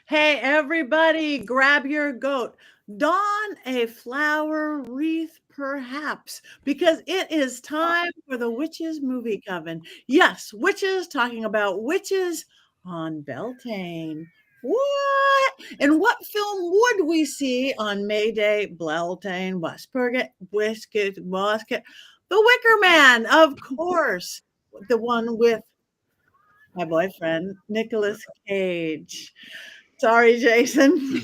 Hey, everybody, grab your goat. Don a flower wreath, perhaps, because it is time for the Witches movie coven. Yes, witches talking about witches on Beltane. What? And what film would we see on May Day? Beltane, Westpurget, Biscuit, Musket. The Wicker Man, of course. The one with my boyfriend, Nicolas Cage. Sorry, Jason.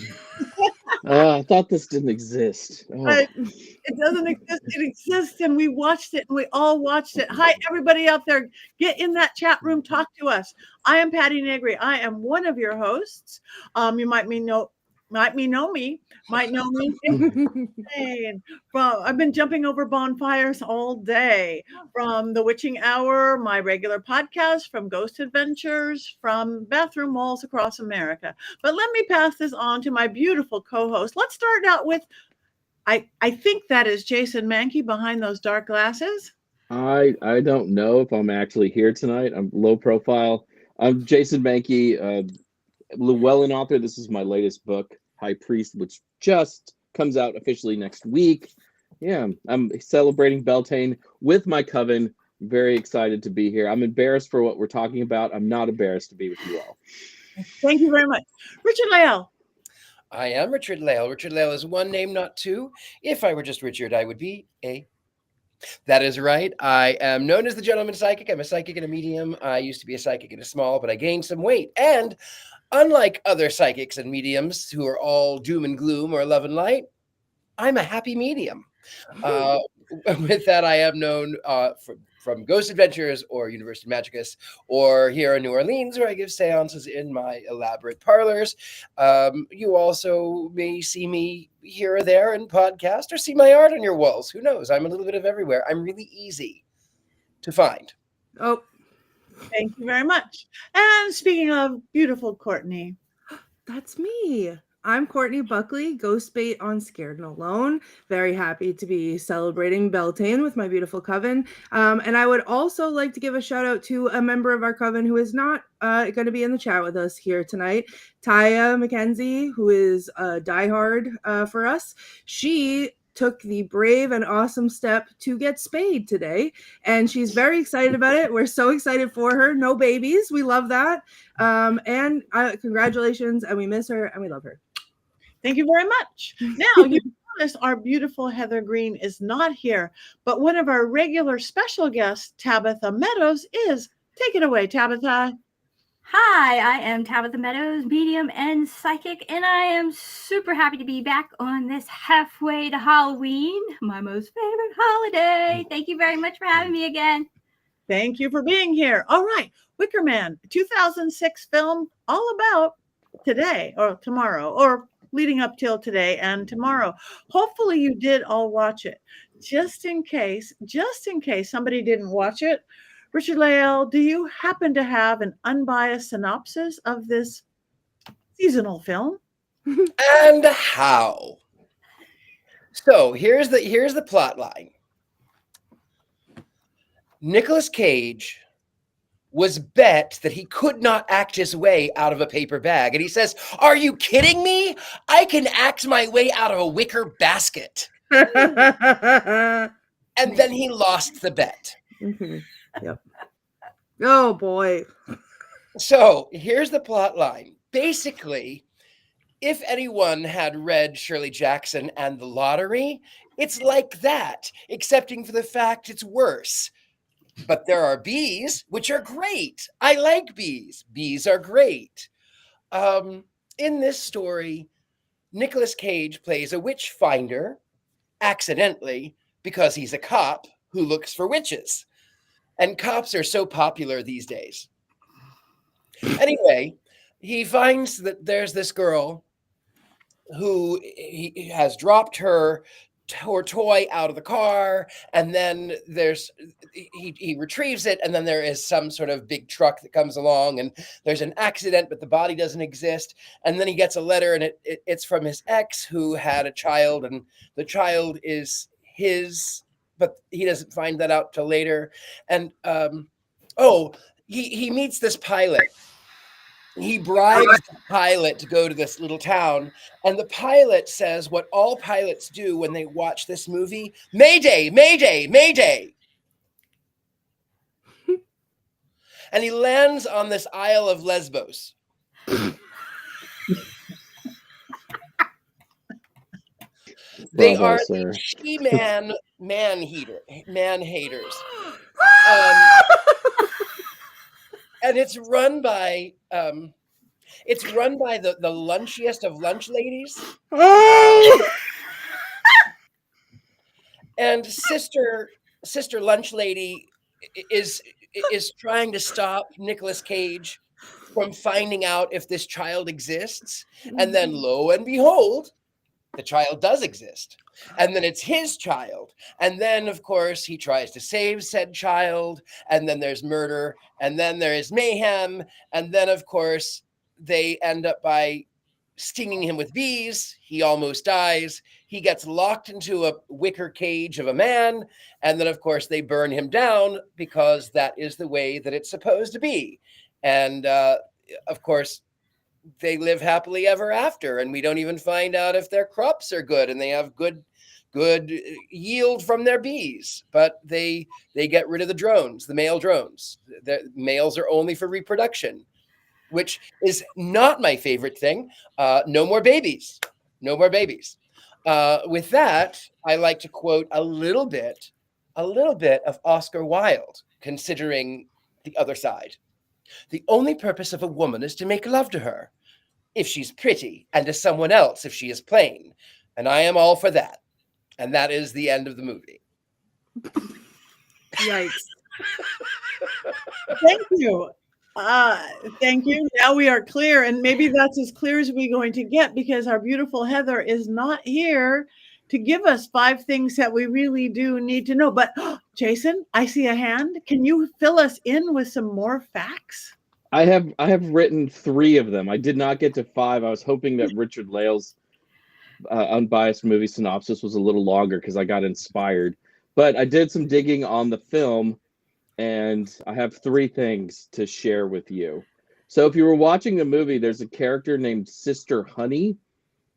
I thought this didn't exist. Oh, But it doesn't exist. It exists, and we watched it, and we all watched it. Hi, everybody out there. Get in that chat room. Talk to us. I am Patti Negri. I am one of your hosts. You might know me. And I've been jumping over bonfires all day, from the Witching Hour, my regular podcast, from Ghost Adventures, from bathroom walls across America. But let me pass this on to my beautiful co-host. Let's start out with I think that is Jason Mankey behind those dark glasses. I don't know if I'm actually here tonight. I'm low profile. I'm Jason Mankey, Llewellyn author. This is my latest book, High Priest, which just comes out officially next week. Yeah, I'm celebrating Beltane with my coven. Very excited to be here. I'm embarrassed for what we're talking about. I'm not embarrassed to be with you all. Thank you very much. Richard-Lael. I am Richard-Lael. Richard-Lael is one name, not two. If I were just Richard, I would be a. That is right. I am known as the Gentleman Psychic. I'm a psychic and a medium. I used to be a psychic and a small, but I gained some weight. And unlike other psychics and mediums who are all doom and gloom or love and light, I'm a happy medium. With that, I am known from Ghost Adventures or University Magicus, or here in New Orleans, where I give seances in my elaborate parlors. You also may see me here or there in podcast, or see my art on your walls. Who knows? I'm a little bit of everywhere. I'm really easy to find. Oh, thank you very much. And speaking of beautiful Courtney. That's me. I'm Courtney Buckley, Ghost Bait on Scared and Alone. Very happy to be celebrating Beltane with my beautiful coven. And I would also like to give a shout out to a member of our coven who is not going to be in the chat with us here tonight, Taya McKenzie, who is a diehard for us. She took the brave and awesome step to get spayed today, and she's very excited about it. We're so excited for her. No babies. We love that. And congratulations, and we miss her, and we love her. Thank you very much. Now, you notice our beautiful Heather Green is not here, but one of our regular special guests, Tabitha Meadows, is. Take it away, Tabitha. Hi, I am Tabitha Meadows, medium and psychic, and I am super happy to be back on this halfway to Halloween, my most favorite holiday. Thank you very much for having me again. Thank you for being here. All right, Wicker Man, 2006 film, all about today or tomorrow, or leading up till today and tomorrow. Hopefully you did all watch it. Just in case somebody didn't watch it, Richard-Lael, do you happen to have an unbiased synopsis of this seasonal film? And how? So here's the plot line. Nicolas Cage was bet that he could not act his way out of a paper bag. And he says, "Are you kidding me? I can act my way out of a wicker basket." And then he lost the bet. Mm-hmm. Yep. Oh, boy. So here's the plot line. Basically, if anyone had read Shirley Jackson and The Lottery, it's like that, excepting for the fact it's worse. But there are bees, which are great. I like bees. Bees are great. In this story, Nicolas Cage plays a witch finder, accidentally, because he's a cop who looks for witches. And cops are so popular these days. Anyway, he finds that there's this girl who he has dropped her toy out of the car, and then he retrieves it, and then there is some sort of big truck that comes along, and there's an accident, but the body doesn't exist. And then he gets a letter, and it's from his ex who had a child, and the child is his, but he doesn't find that out till later. And he meets this pilot he bribes the pilot to go to this little town, and the pilot says what all pilots do when they watch this movie: Mayday, Mayday, Mayday. And he lands on this Isle of Lesbos. They Bravo, are sir. the She-Man man haters. And it's run by the lunchiest of lunch ladies. And sister lunch lady is trying to stop Nicolas Cage from finding out if this child exists. And then lo and behold, the child does exist. And then it's his child. And then, of course, he tries to save said child. And then there's murder. And then there is mayhem. And then, of course, they end up by stinging him with bees. He almost dies. He gets locked into a wicker cage of a man. And then, of course, they burn him down because that is the way that it's supposed to be. And, of course, they live happily ever after, and we don't even find out if their crops are good and they have good yield from their bees. But they get rid of the drones, the male drones. The males are only for reproduction, which is not my favorite thing. No more babies. No more babies. With that, I like to quote a little bit of Oscar Wilde, considering the other side. The only purpose of a woman is to make love to her, if she's pretty, and to someone else if she is plain. And I am all for that. And that is the end of the movie. Yikes. Thank you. Thank you. Now we are clear, and maybe that's as clear as we're going to get, because our beautiful Heather is not here to give us 5 things that we really do need to know. But Jason, I see a hand. Can you fill us in with some more facts? I have written 3 of them. I did not get to 5. I was hoping that Richard-Lael's unbiased movie synopsis was a little longer because I got inspired. But I did some digging on the film, and I have 3 things to share with you. So if you were watching the movie, there's a character named Sister Honey.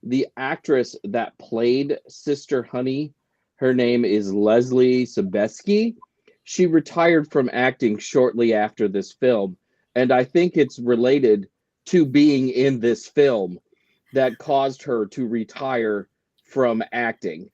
The actress that played Sister Honey, her name is Leslie Sobieski. She retired from acting shortly after this film. And I think it's related to being in this film that caused her to retire from acting.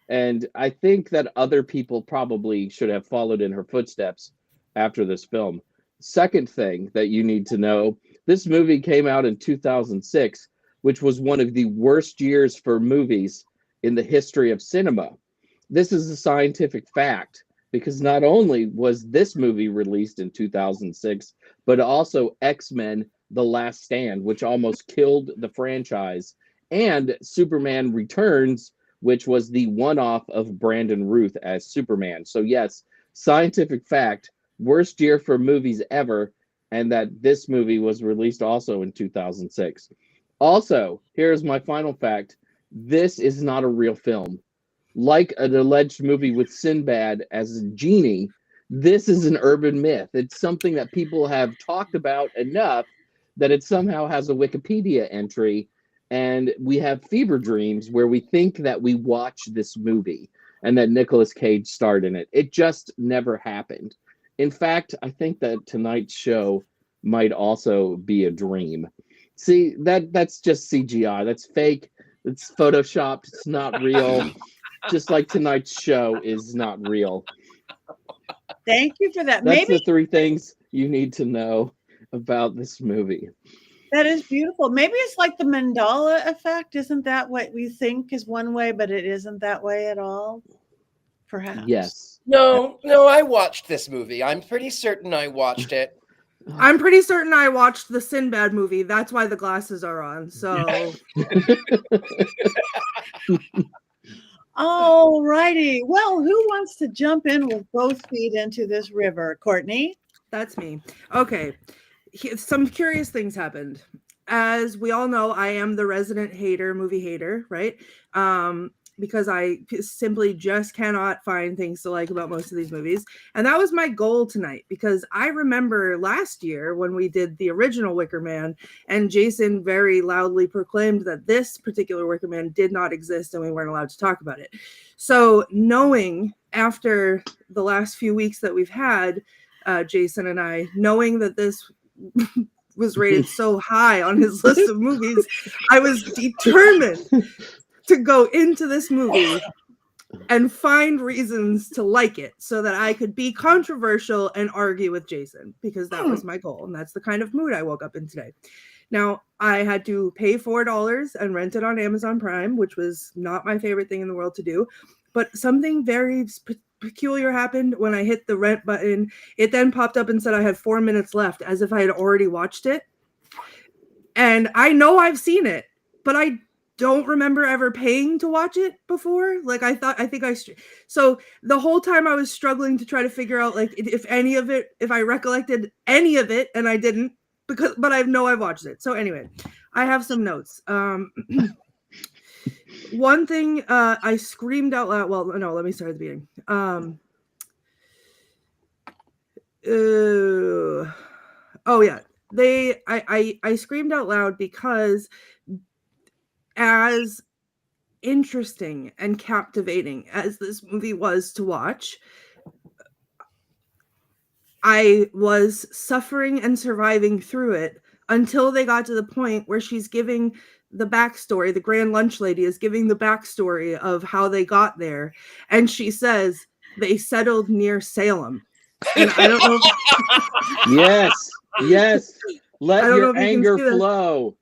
And I think that other people probably should have followed in her footsteps after this film. Second thing that you need to know, this movie came out in 2006, which was one of the worst years for movies in the history of cinema. This is a scientific fact, because not only was this movie released in 2006, but also X-Men: The Last Stand, which almost killed the franchise, and Superman Returns, which was the one-off of Brandon Routh as Superman. So yes, scientific fact, worst year for movies ever, and that this movie was released also in 2006. Also, here's my final fact. This is not a real film. Like an alleged movie with Sinbad as a genie, this is an urban myth. It's something that people have talked about enough that it somehow has a Wikipedia entry, and we have fever dreams where we think that we watched this movie and that Nicolas Cage starred in it. It just never happened. In fact, I think that tonight's show might also be a dream. See, that's just CGI. That's fake. It's photoshopped. It's not real. Just like tonight's show is not real. Thank you for that. That's Maybe the 3 things you need to know about this movie. that is beautiful. Maybe it's like the Mandela effect. Isn't that what we think is one way, but it isn't that way at all? Perhaps. Yes. No, I watched this movie. I'm pretty certain I watched it. I'm pretty certain I watched the Sinbad movie. That's why the glasses are on. So All righty. Well, who wants to jump in with both feet into this river? Courtney? that's me. Okay. Some curious things happened. As we all know, I am the resident movie hater, right? because I simply just cannot find things to like about most of these movies. And that was my goal tonight, because I remember last year when we did the original Wicker Man, and Jason very loudly proclaimed that this particular Wicker Man did not exist and we weren't allowed to talk about it. So knowing after the last few weeks that we've had, Jason and I, knowing that this was rated so high on his list of movies, I was determined to go into this movie and find reasons to like it so that I could be controversial and argue with Jason, because that was my goal. And that's the kind of mood I woke up in today. Now, I had to pay $4 and rent it on Amazon Prime, which was not my favorite thing in the world to do. But something very peculiar happened when I hit the rent button. It then popped up and said I had 4 minutes left, as if I had already watched it. And I know I've seen it, but I don't remember ever paying to watch it before. Like so the whole time I was struggling to try to figure out like if any of it, if I recollected any of it, and I didn't, but I know I've watched it. So anyway, I have some notes. One thing I screamed out loud. Well, no, let me start at the beginning. Oh yeah, I screamed out loud because as interesting and captivating as this movie was to watch, I was suffering and surviving through it until they got to the point where she's giving the backstory. The Grand Lunch Lady is giving the backstory of how they got there. And she says they settled near Salem. And I don't know. Yes. Let your anger flow.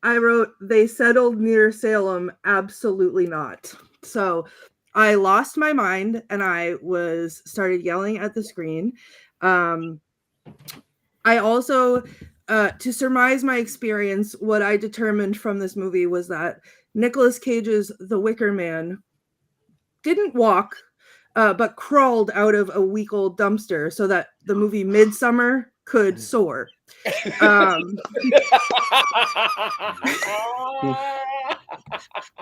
I wrote, they settled near Salem. Absolutely not. So I lost my mind and I started yelling at the screen. I also, to surmise my experience, what I determined from this movie was that Nicolas Cage's The Wicker Man didn't walk, but crawled out of a week-old dumpster so that the movie Midsommar could soar.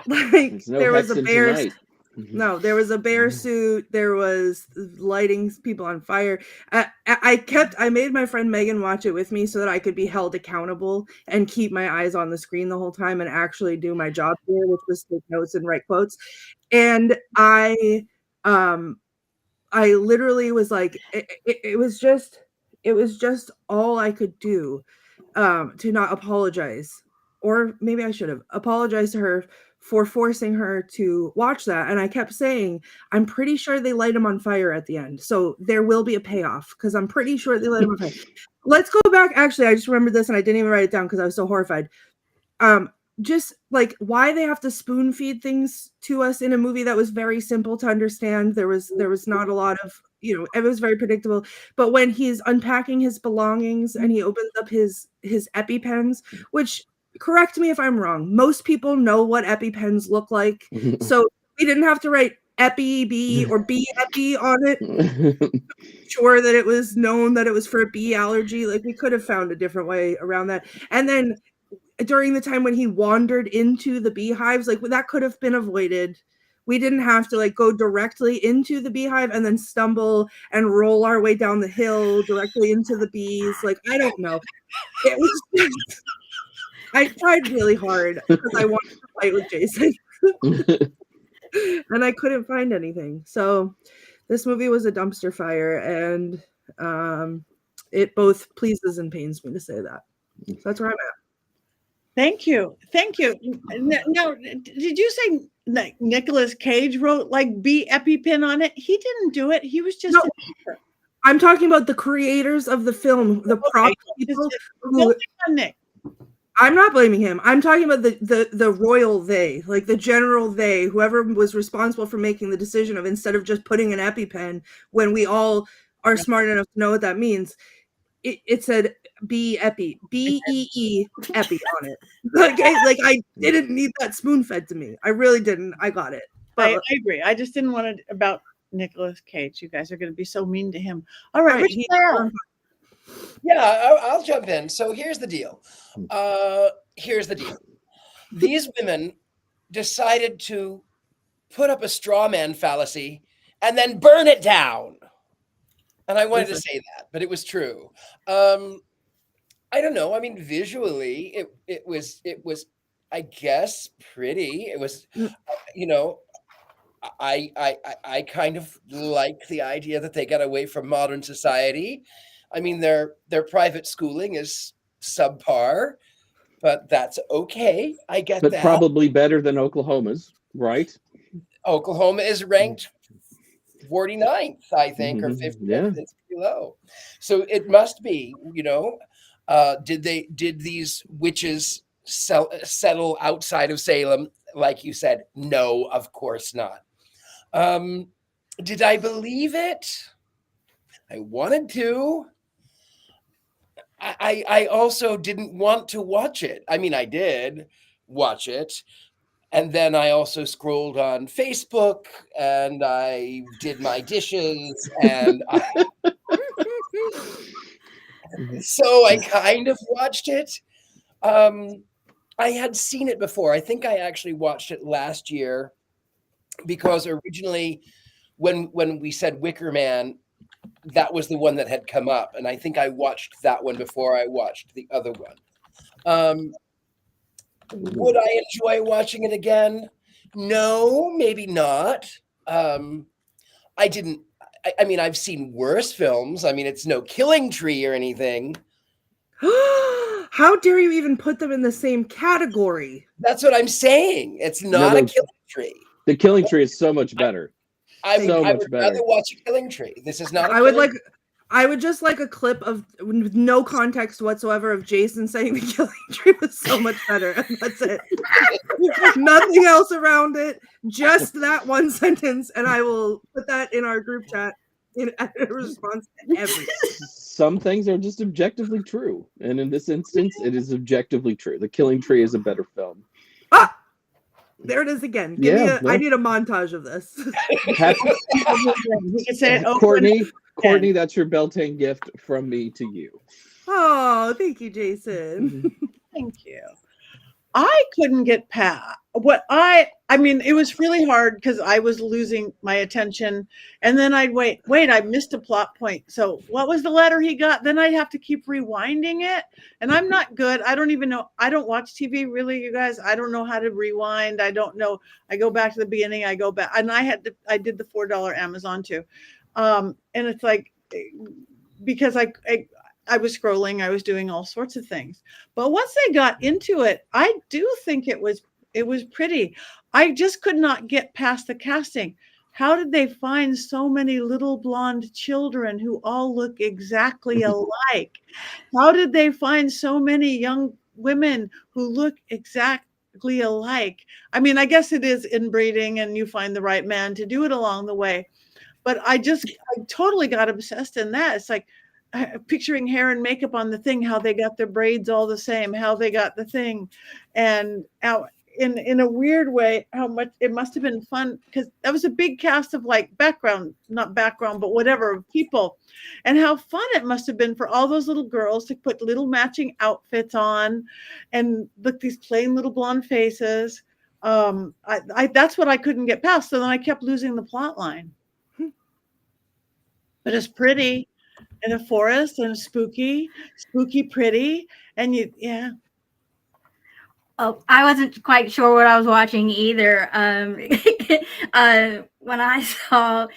Like there was a bear. No, there was a bear suit. There was lighting people on fire. I made my friend Megan watch it with me so that I could be held accountable and keep my eyes on the screen the whole time and actually do my job here, which was take notes and write quotes. And I literally was like, it was just all I could do to not apologize, or maybe I should have apologized to her for forcing her to watch that. And I kept saying, I'm pretty sure they light him on fire at the end. So there will be a payoff because I'm pretty sure they light him on fire. Let's go back. Actually, I just remembered this and I didn't even write it down because I was so horrified. Just like why they have to spoon feed things to us in a movie that was very simple to understand. There was not a lot of, it was very predictable. But when he's unpacking his belongings and he opens up his EpiPens, which, correct me if I'm wrong, most people know what EpiPens look like. So we didn't have to write Epi B or B Epi on it. Sure that it was known that it was for a bee allergy. Like we could have found a different way around that. And then during the time when he wandered into the beehives, like that could have been avoided. We didn't have to like go directly into the beehive and then stumble and roll our way down the hill directly into the bees. Like, I don't know. It was just, I tried really hard because I wanted to fight with Jason. And I couldn't find anything. So this movie was a dumpster fire, and it both pleases and pains me to say that. So that's where I'm at. Thank you. Now, did you say Nicolas Cage wrote like B EpiPen on it? He didn't do it. He was just. No. I'm talking about the creators of the film, the prop people. I'm not blaming him. I'm talking about the royal they, like the general they, whoever was responsible for making the decision of instead of just putting an EpiPen when we all are smart enough to know what that means. It said B Epi, BEE Epi on it. Like I didn't need that spoon fed to me. I really didn't. I got it. But I agree. I just didn't want it about Nicolas Cage. You guys are going to be so mean to him. All right. Yeah, I'll jump in. So here's the deal. These women decided to put up a straw man fallacy and then burn it down. And I wanted to say that, but it was true. I don't know. I mean, visually, it was, I guess, pretty. It was, you know, I kind of like the idea that they got away from modern society. I mean, their private schooling is subpar, but that's okay. I get But that. probably better than Oklahoma's, right? Oklahoma is ranked 49th, I think, or 50th. Yeah. It's pretty low. So it must be, you know, did these witches settle outside of Salem? Like you said, no, of course not. Did I believe it? I wanted to. I also didn't want to watch it. I mean, I did watch it. And then I also scrolled on Facebook and I did my dishes and so I kind of watched it. I had seen it before. I think I actually watched it last year because originally when we said Wicker Man, that was the one that had come up. And I think I watched that one before I watched the other one. Would I enjoy watching it again? No, maybe not. I didn't. I mean, I've seen worse films. I mean, it's no Killing Tree or anything. How dare you even put them in the same category? That's what I'm saying. It's not a Killing Tree. The Killing Tree is so much better. I would rather watch a Killing Tree. This is not. I would just like a clip of with no context whatsoever of Jason saying the Killing Tree was so much better, and that's it. Nothing else around it, just that one sentence, and I will put that in our group chat in response to everything. Some things are just objectively true, and in this instance, it is objectively true. The Killing Tree is a better film. Ah, there it is again. I need a montage of this. Courtney, that's your Beltane gift from me to you. Oh, thank you, Jason. Thank you. I couldn't get past what I mean, it was really hard because I was losing my attention. And then I'd wait, I missed a plot point. So what was the letter he got? Then I'd have to keep rewinding it. And I'm not good. I don't even know. I don't watch TV really, you guys. I don't know how to rewind. I don't know. I go back to the beginning. I go back. And I did the $4 Amazon too. And it's like, because I was scrolling, I was doing all sorts of things. But once I got into it, I do think it was pretty. I just could not get past the casting. How did they find so many little blonde children who all look exactly alike? How did they find so many young women who look exactly alike? I mean, I guess it is inbreeding and you find the right man to do it along the way. But I totally got obsessed in that. It's like picturing hair and makeup on the thing, how they got their braids all the same, how they got the thing. And how, in a weird way, how much it must have been fun, because that was a big cast of like not background, but whatever people. And how fun it must have been for all those little girls to put little matching outfits on and look these plain little blonde faces. That's what I couldn't get past. So then I kept losing the plot line. But it's pretty in a forest and spooky pretty. And yeah. Oh, I wasn't quite sure what I was watching either. When I saw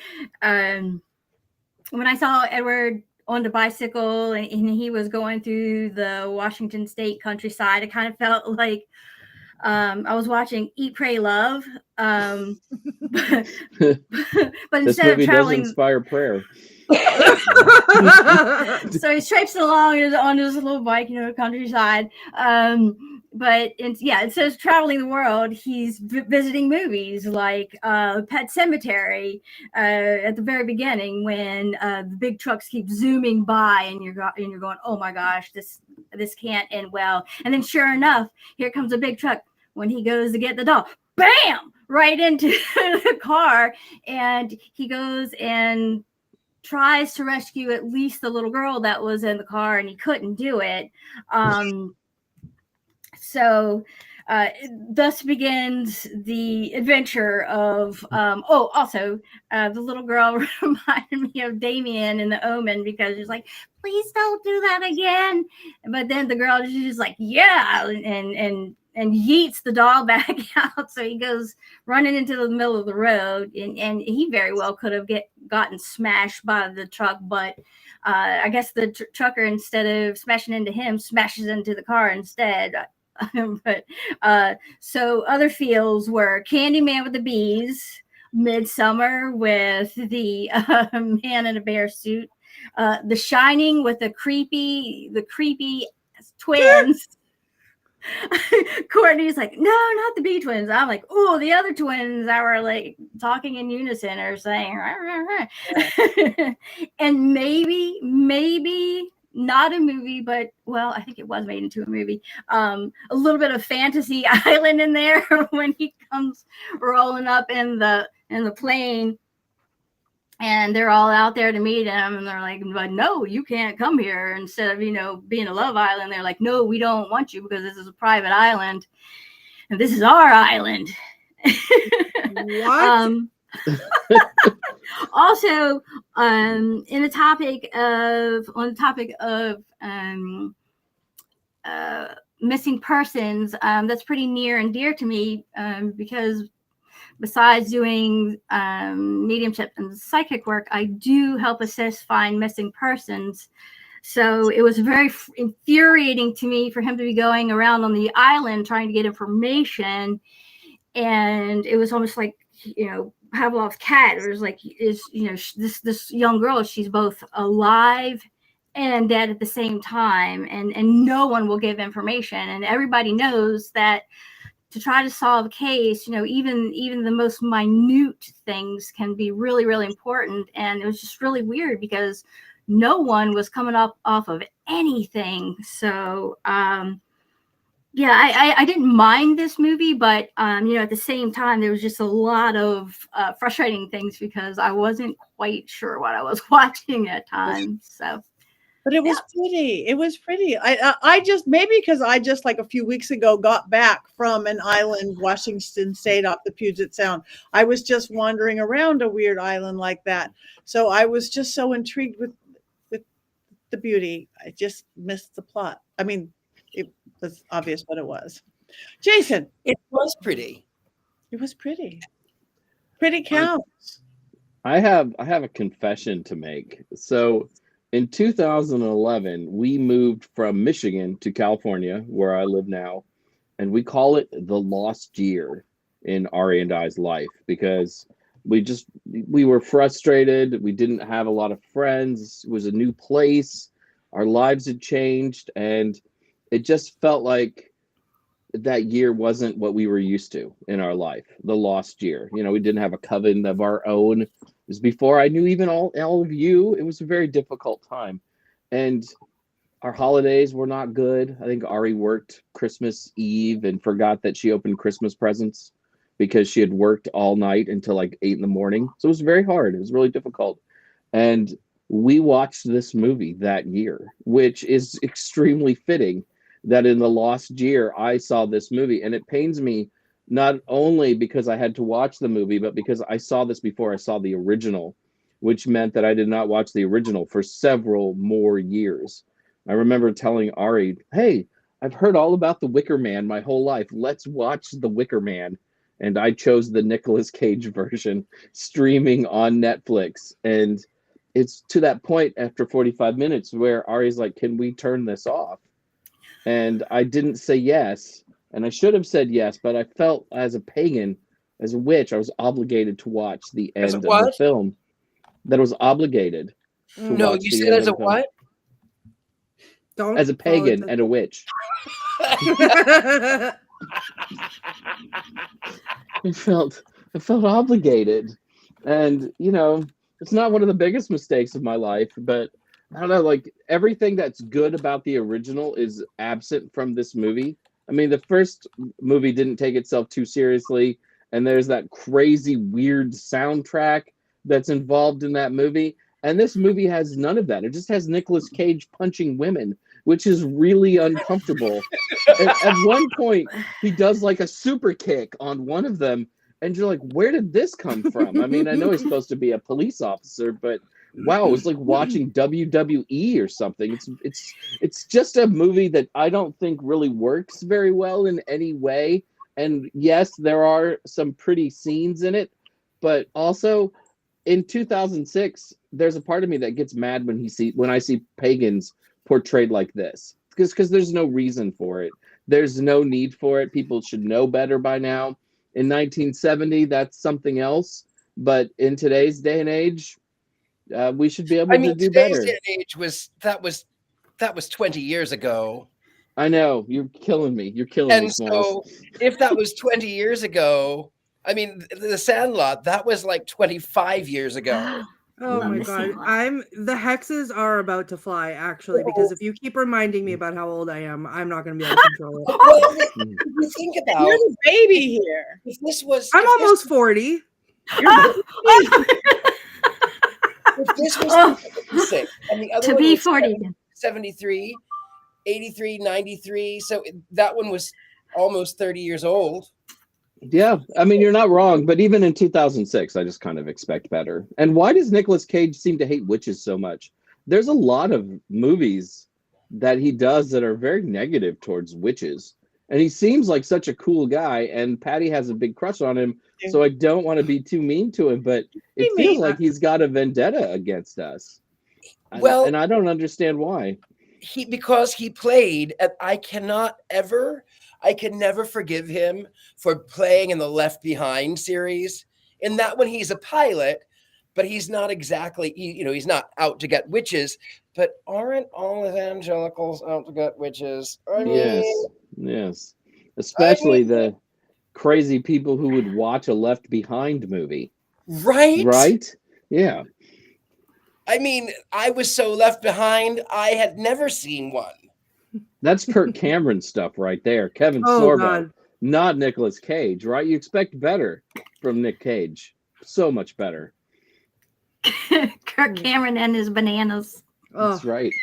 Edward on the bicycle and he was going through the Washington State countryside, it kind of felt like I was watching Eat, Pray, Love. But instead of traveling, does inspire prayer. So he's traipsing along on his little bike, countryside. But instead of traveling the world, he's visiting movies like Pet Sematary at the very beginning, when the big trucks keep zooming by, and you're going, oh my gosh, this can't end well. And then sure enough, here comes a big truck. When he goes to get the doll, bam, right into the car, and he goes and tries to rescue at least the little girl that was in the car, and he couldn't do it. So thus begins the adventure of also the little girl reminded me of Damien in The Omen, because she's like, please don't do that again. But then the girl is just like, yeah, and yeets the doll back out. So he goes running into the middle of the road, and he very well could have gotten smashed by the truck, but I guess the trucker, instead of smashing into him, smashes into the car instead. But so other feels were Candyman with the bees, Midsummer with the man in a bear suit, The Shining with the creepy twins. Courtney's like, no, not the bee twins. I'm like, oh, the other twins that were like talking in unison or saying, rah, rah, rah. And maybe not a movie, but well, I think it was made into a movie. A little bit of Fantasy Island in there when he comes rolling up in the plane. And they're all out there to meet him, and they're like, but no, you can't come here. Instead of, being a love island, they're like, no, we don't want you because this is a private island. And this is our island. What? Also, on the topic of missing persons, that's pretty near and dear to me, because besides doing mediumship and psychic work, I do help assist find missing persons. So it was very infuriating to me for him to be going around on the island trying to get information. And it was almost like, Pavlov's cat. It was like, this young girl, she's both alive and dead at the same time. And no one will give information. And everybody knows that to try to solve a case, even the most minute things can be really, really important. And it was just really weird because no one was coming up off of anything. So, I didn't mind this movie, but, at the same time, there was just a lot of frustrating things because I wasn't quite sure what I was watching at times. So. But it was pretty. It was pretty. I just, maybe because I just like a few weeks ago got back from an island, Washington State, off the Puget Sound. I was just wandering around a weird island like that. So I was just so intrigued with the beauty. I just missed the plot. I mean, it was obvious what it was. Jason. It was pretty. It was pretty. Pretty counts. I have a confession to make. So in 2011, we moved from Michigan to California, where I live now, and we call it the lost year in Ari and I's life because we were frustrated. We didn't have a lot of friends. It was a new place. Our lives had changed, and it just felt like that year wasn't what we were used to in our life, the lost year. We didn't have a coven of our own. It was before I knew even all of you. It was a very difficult time. And our holidays were not good. I think Ari worked Christmas Eve and forgot that she opened Christmas presents because she had worked all night until like 8 a.m. So it was very hard. It was really difficult. And we watched this movie that year, which is extremely fitting that in the lost year, I saw this movie. And it pains me not only because I had to watch the movie, but because I saw this before I saw the original, which meant that I did not watch the original for several more years. I remember telling Ari, hey, I've heard all about the Wicker Man my whole life. Let's watch the Wicker Man. And I chose the Nicolas Cage version streaming on Netflix. And it's to that point after 45 minutes where Ari's like, can we turn this off? And I didn't say yes. And I should have said yes, but I felt as a pagan, as a witch, I was obligated to watch the end of the film. That I was obligated to watch you the said end as a of the film. what? Don't As a pagan and a witch. I felt obligated. And, it's not one of the biggest mistakes of my life, but I don't know, like everything that's good about the original is absent from this movie. I mean, the first movie didn't take itself too seriously, and there's that crazy, weird soundtrack that's involved in that movie. And this movie has none of that. It just has Nicolas Cage punching women. which is really uncomfortable. At one point, he does like a super kick on one of them, and you're like, where did this come from? I mean, I know he's supposed to be a police officer, but wow, it was like watching WWE or something. It's just a movie that I don't think really works very well in any way. And yes, there are some pretty scenes in it, but also in 2006, there's a part of me that gets mad when I see pagans portrayed like this, because there's no reason for it. There's no need for it. People should know better by now. In 1970, that's something else, but in today's day and age, we should be able to do better. Today's day and age was 20 years ago. I know, you're killing me. You're killing me, Smalls. So if that was 20 years ago, I mean, The Sandlot, that was like 25 years ago. Oh Love my The god. Sandlot. The hexes are about to fly, actually, because if you keep reminding me about how old I am, I'm not going to be able to control it. Well, if you think about You're the baby here. if this was I'm if this- almost 40. if this was 2006, and the other To one be was 40. 73, 83, 93, so that one was almost 30 years old. Yeah, I mean, you're not wrong, but even in 2006, I just kind of expect better. And why does Nicolas Cage seem to hate witches so much? There's a lot of movies that he does that are very negative towards witches. And he seems like such a cool guy, and Patti has a big crush on him, so I don't want to be too mean to him, but it feels like he's got a vendetta against us. Well, and I don't understand why. Because he played, and I can never forgive him for playing in the Left Behind series. In that one, he's a pilot, but he's not exactly, he's not out to get witches. But aren't all evangelicals out to get witches? I mean, Yes. Especially the crazy people who would watch a Left Behind movie. right? Right? Yeah. I mean, I was so left behind, I had never seen one. That's Kirk Cameron stuff right there. Kevin Oh, Sorbo, God. not Nicolas Cage, right? You expect better from Nick Cage. So much better. Kirk Cameron and his bananas. That's right.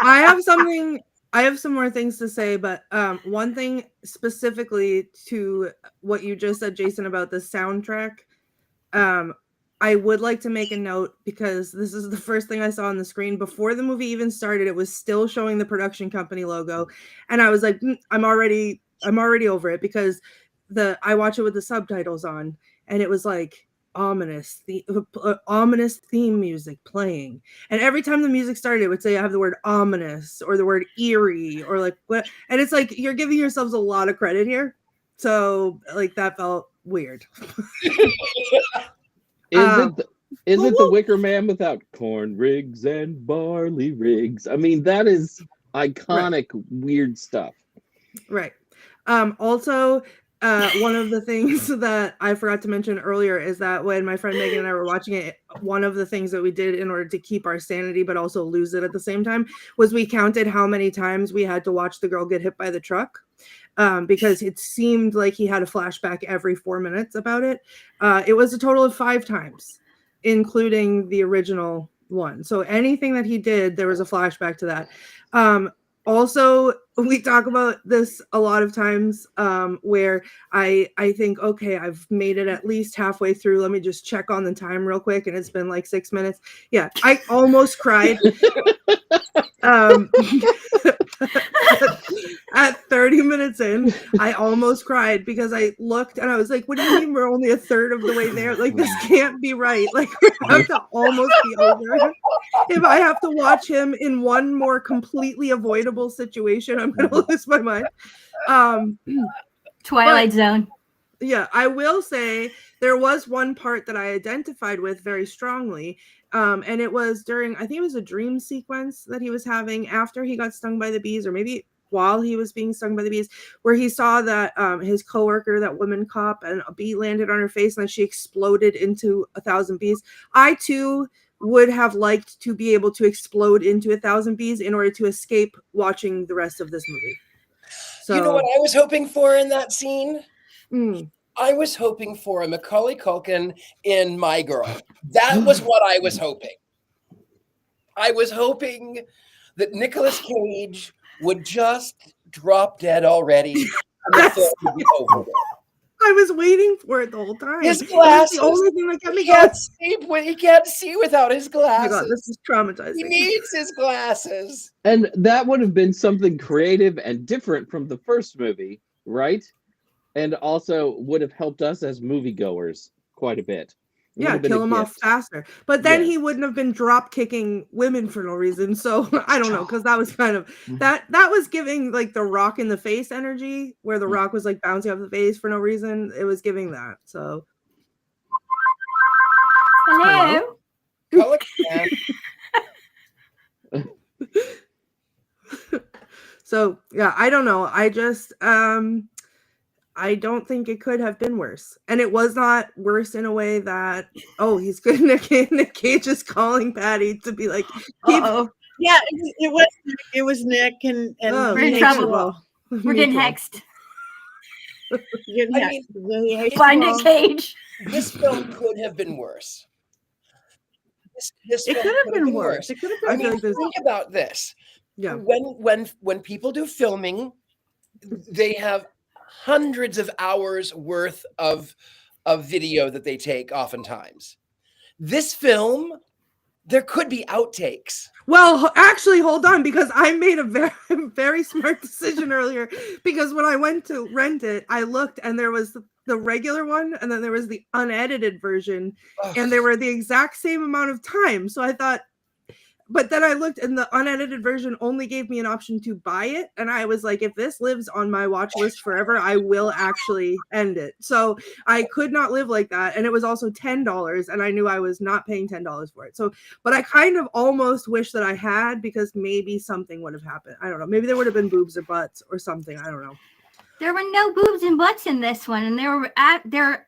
I have some more things to say, but one thing specifically to what you just said, Jason, about the soundtrack, I would like to make a note, because this is the first thing I saw on the screen before the movie even started. It was still showing the production company logo, and I was like, I'm already over it, because I watch it with the subtitles on, and it was like ominous theme music playing, and every time the music started, it would say I have the word ominous or the word eerie or like what, and it's like you're giving yourselves a lot of credit here, so like that felt weird. Is it the Wicker Man without corn rigs and barley rigs? I mean, that is iconic, weird stuff. Right. Also, one of the things that I forgot to mention earlier is that when my friend Megan and I were watching it, one of the things that we did in order to keep our sanity but also lose it at the same time was we counted how many times we had to watch the girl get hit by the truck, because it seemed like he had a flashback every 4 minutes about it. It was a total of 5 times, including the original one. So anything that he did, there was a flashback to that. Also, we talk about this a lot of times, where I think, okay, I've made it at least halfway through. Let me just check on the time real quick. And it's been like 6 minutes. Yeah, I almost cried. At 30 minutes in, I almost cried because I looked and I was like, what do you mean we're only a third of the way there? Like, this can't be right. Like, we have to almost be over. If I have to watch him in one more completely avoidable situation, I'm going to lose my mind. Twilight Zone. Yeah, I will say there was one part that I identified with very strongly. And it was during, I think it was a dream sequence that he was having after he got stung by the bees, or maybe while he was being stung by the bees, where he saw that his coworker, that woman cop, and a bee landed on her face and then she exploded into 1,000 bees. I too would have liked to be able to explode into 1,000 bees in order to escape watching the rest of this movie. So, you know what I was hoping for in that scene? Mm. I was hoping for a Macaulay Culkin in My Girl. That was what I was hoping. I was hoping that Nicolas Cage would just drop dead already and the film would be over. I was waiting for it the whole time. His It was glasses. the only thing that kept me He going. can't see without his Oh my glasses. God, this is traumatizing. He needs his glasses. And that would have been something creative and different from the first movie, right? And also would have helped us as moviegoers quite a bit. It would Yeah, have been kill a him off gift. faster. But then Yes. he wouldn't have been drop kicking women for no reason. So I don't know, because that was kind of that was giving like the Rock in the face energy, where the Rock was like bouncing off the face for no reason. It was giving that. So Hello. Color can. so yeah, I don't know. I just I don't think it could have been worse. And it was not worse in a way that, oh, he's good. Nick Cage is calling Patti to be like, keep. Uh-oh. Yeah, it was Nick and Oh, We're in me trouble. well. We're Me getting too. hexed. Getting I hexed. mean, Find Nick Cage. This film could have been worse. This It film could have been worse. It could have been. I I feel mean, like there's- think about this. Yeah. When people do filming, they have hundreds of hours worth of video that they take oftentimes. This film, there could be outtakes. Well, actually, hold on, because I made a very, very smart decision earlier. Because when I went to rent it, I looked and there was the regular one, and then there was the unedited version, and they were the exact same amount of time. So I thought, but then I looked, and the unedited version only gave me an option to buy it, and I was like, if this lives on my watch list forever, I will actually end it. So I could not live like that, and it was also $10, and I knew I was not paying $10 for it. So, but I kind of almost wish that I had, because maybe something would have happened. I don't know. Maybe there would have been boobs or butts or something. I don't know. There were no boobs and butts in this one, and there were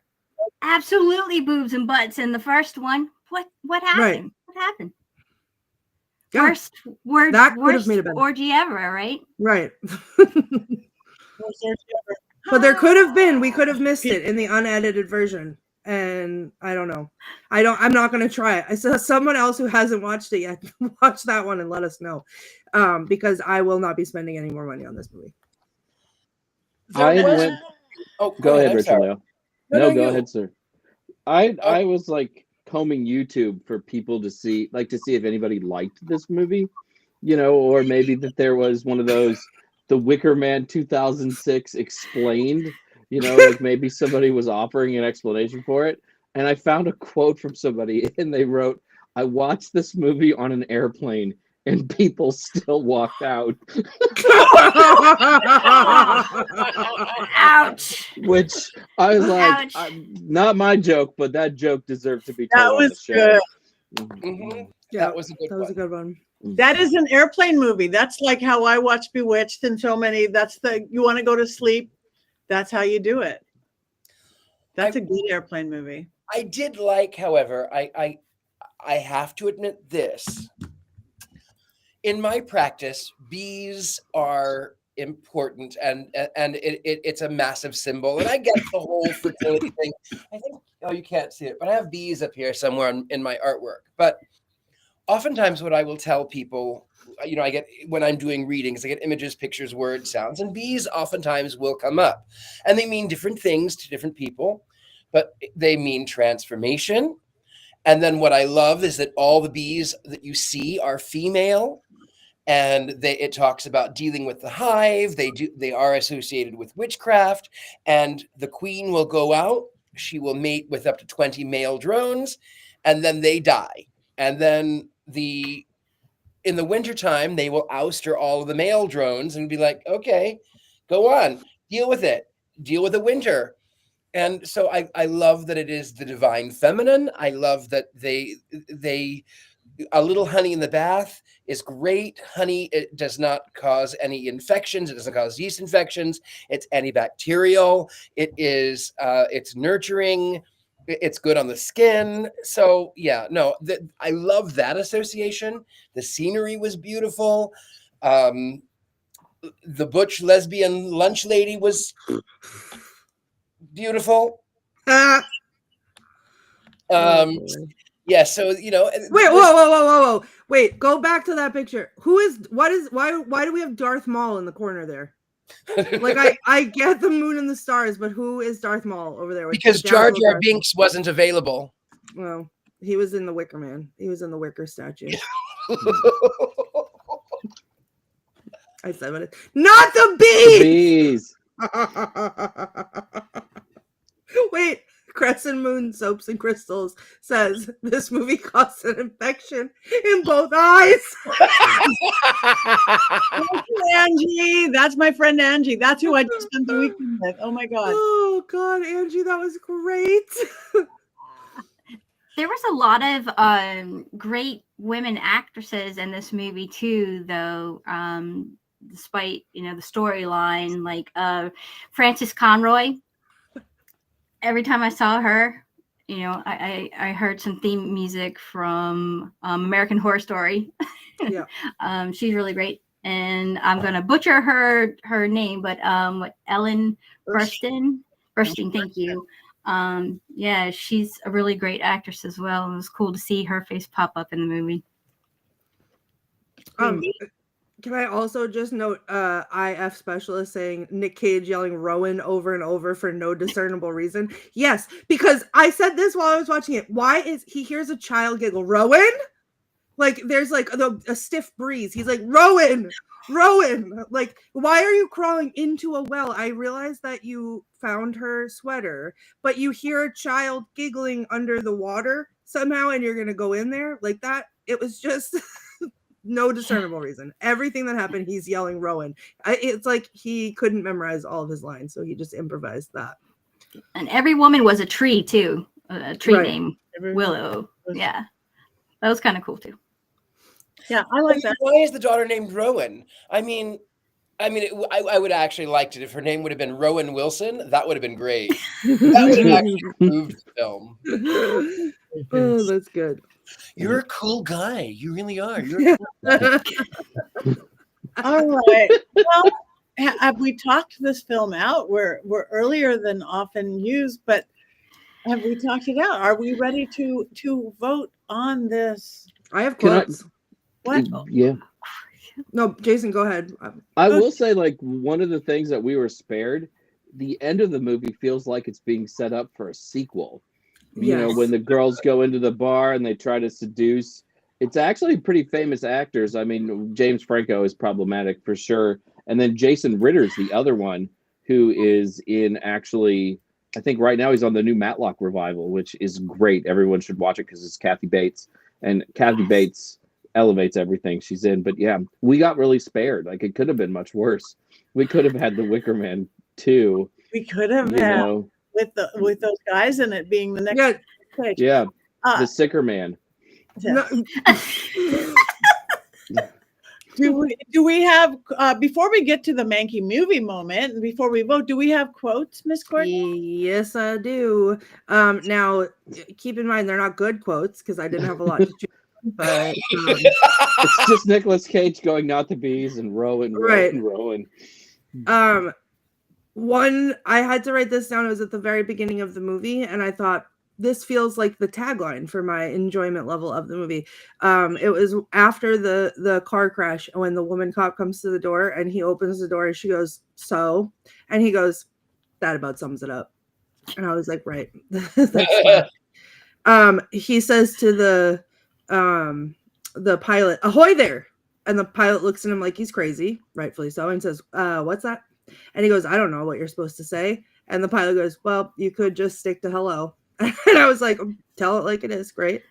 absolutely boobs and butts in the first one. What happened? Right. What happened? Yeah, Worst that could have made it better. orgy ever, right? right. But there could have been. We could have missed it in the unedited version. And I don't know. I'm not going to try it. I saw someone else who hasn't watched it yet. Watch that one and let us know. Because I will not be spending any more money on this movie. There I was- went. Oh, Go ahead, I'm sorry. Richard-Lael. No, No, no, go you. ahead, sir. I was like combing YouTube for people to see if anybody liked this movie, or maybe that there was one of those, the Wicker Man 2006 explained, like maybe somebody was offering an explanation for it. And I found a quote from somebody, and they wrote, "I watched this movie on an airplane and people still walked out." Ouch. Which I was like, Ouch. not my joke, but that joke deserved to be told That on the was show. good. Mhm. Yeah, That was a good that was one. a good one. That is an airplane movie. That's like how I watch Bewitched and so many. You want to go to sleep. That's how you do it. That's a good airplane movie. I did like, however, I have to admit this. In my practice, bees are important, and it's a massive symbol. And I get the whole fertility thing. I think, you can't see it, but I have bees up here somewhere in my artwork. But oftentimes what I will tell people, I get, when I'm doing readings, I get images, pictures, words, sounds, and bees oftentimes will come up. And they mean different things to different people, but they mean transformation. And then what I love is that all the bees that you see are female, and it talks about dealing with the hive. They are associated with witchcraft, and the queen will go out. She will mate with up to 20 male drones, and then they die. And then in the wintertime, they will ouster all of the male drones and be like, okay, go on, deal with it, deal with the winter. And so I love that it is the divine feminine. I love that they a little honey in the bath is great. Honey, it does not cause any infections. It doesn't cause yeast infections. It's antibacterial. It is it's nurturing. It's good on the skin. So yeah, no, I love that association. The scenery was beautiful. The butch lesbian lunch lady was beautiful. Oh, boy. Yeah, so Wait, whoa. Wait, go back to that picture. Why do we have Darth Maul in the corner there? Like I get the moon and the stars, but who is Darth Maul over there? Because Jar Jar Binks wasn't available. Well, he was in the Wicker Man. He was in the Wicker statue. I said what it. Not the bees. Wait, Crescent Moon Soaps and Crystals says this movie caused an infection in both eyes. Angie, that's my friend Angie. That's who I just spent the weekend with. Oh my god. Oh god, Angie, that was great. There was a lot of great women actresses in this movie too, though. Despite the storyline, like Frances Conroy. Every time I saw her, I heard some theme music from American Horror Story. Yeah, she's really great, and I'm gonna butcher her name, but Ellen Burstyn. Thank you. Yeah, she's a really great actress as well. It was cool to see her face pop up in the movie. Can I also just note IF specialist saying Nick Cage yelling Rowan over and over for no discernible reason? Yes, because I said this while I was watching it. Why is he hears a child giggle? Rowan? Like there's like a stiff breeze. He's like, Rowan. Like, why are you crawling into a well? I realized that you found her sweater, but you hear a child giggling under the water somehow, and you're going to go in there like that. It was just... no discernible reason. Everything that happened, he's yelling Rowan. It's like he couldn't memorize all of his lines, so he just improvised that. And every woman was a tree too. A tree named Willow. Yeah, that was kind of cool too. Yeah, I like that. Why is the daughter named Rowan? I would actually liked it if her name would have been Rowan Wilson. That would have been great. That would have actually improved the film. Oh, that's good. You're a cool guy. You really are. You're a cool guy. All right. Well, have we talked this film out? We're earlier than often used, but have we talked it out? Are we ready to vote on this? I have quotes. What? Yeah. No, Jason, go ahead. I will say, like, one of the things that we were spared, the end of the movie feels like it's being set up for a sequel. You know, when the girls go into the bar and they try to seduce, it's actually pretty famous actors. I mean, James Franco is problematic for sure. And then Jason Ritter's the other one who is in actually, I think right now he's on the new Matlock revival, which is great. Everyone should watch it because it's Kathy Bates. And Kathy Bates elevates everything she's in. But yeah, we got really spared. Like, it could have been much worse. We could have had the Wicker Man 2. We could have had with those guys in it being the next page. Yeah. The Sicker Man. Yeah. Do we have before we get to the Mankey movie moment, before we vote, do we have quotes, Miss Courtney? Yes, I do. Now keep in mind they're not good quotes because I didn't have a lot to choose. But it's just Nicolas Cage going not the bees and Rowan. One, I had to write this down. It was at the very beginning of the movie, and I thought this feels like the tagline for my enjoyment level of the movie. It was after the car crash when the woman cop comes to the door and he opens the door and she goes, "So," and he goes, "That about sums it up." And I was like, right. He says to the pilot, "Ahoy there!" And the pilot looks at him like he's crazy, rightfully so, and says, "What's that?" And he goes, "I don't know what you're supposed to say." And the pilot goes, "Well, you could just stick to hello." And I was like, tell it like it is. Great.